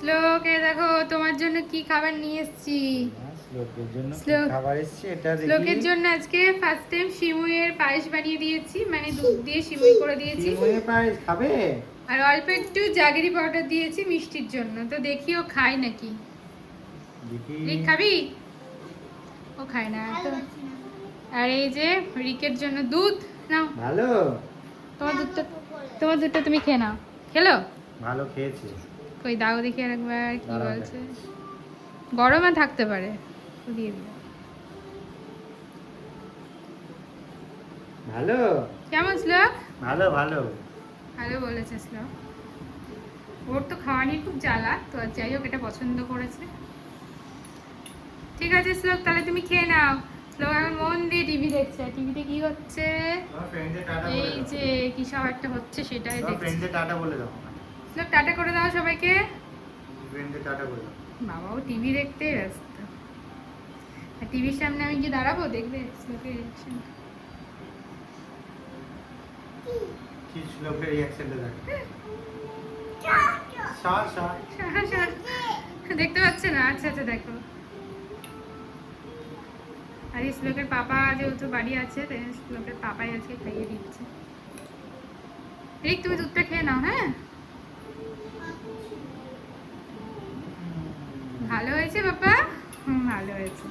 শ্লোক এ দেখো তোমার জন্য কি খাবার নিয়ে এসেছি। শ্লোকের জন্য কি শ্লোক খাবার এসেছে এটা দেখি। শ্লোকের জন্য আজকে ফার্স্ট টাইম সিমুইয়ের পায়েস বানিয়ে দিয়েছি, মানে দুধ দিয়ে সিমুই করে দিয়েছি। সিমুইয়ের পায়েস খাবে? আর অল্প একটু জাগেরি পাউডার দিয়েছি মিষ্টির জন্য, তো দেখি ও খায় নাকি। দেখি। রিক খাবি? ও খায় না তো। আর এই যে রিকের জন্য দুধ নাও। ভালো। তোমার দুধটা তুমি খেয়ে নাও। খেলো? ভালো খেয়েছে। কই দাও দেখি আর একবার কি দাঁড়াও বলছে। দেখাচ্ছি। গরমে থাকতে পারে, তো দিয়ে দিও। ভালো। কেমন শ্লোক? ভালো ভালো। ভালো বলেছে শ্লোক। ওর তো খাওয়া নিয়ে খুব জ্বালা, তো আর যাই হোক এটা পছন্দ করেছে। ঠিক আছে শ্লোক, তাহলে তুমি খেয়ে নাও। শ্লোক এখন মন দিয়ে টিভি দেখছে। টিভিতে কি হচ্ছে? তোমার ফ্রেন্ডে টাটা বলে এই দাও। যে কি সব একটা হচ্ছে সেটাই তোমার দেখছি। ফ্রেন্ডে টাটা বলে দাও। শ্লোক টাটা করে দাও সবাইকে। ফ্রেন্ডে টাটা বলে দাও। বাবাও টিভি দেখতে ব্যস্ত। আর টিভির সামনে আমি গিয়ে দাঁড়াবো, দেখবে শ্লোকের রিয়াকশন। কি শ্লোকের রিঅ্যাকশনটা দেখো। সর সর। দেখতে পাচ্ছে না? আচ্ছা আচ্ছা দেখো। আর এই শ্লোকের পাপা যেহেতু বাড়ি আছে, তাই শ্লোকের পাপাই আজকে খাইয়ে দিচ্ছে। রিক তুমি দুধটা খেয়ে নাও। হ্যাঁ, ভালো হয়েছে বাবা। ভালো হয়েছে।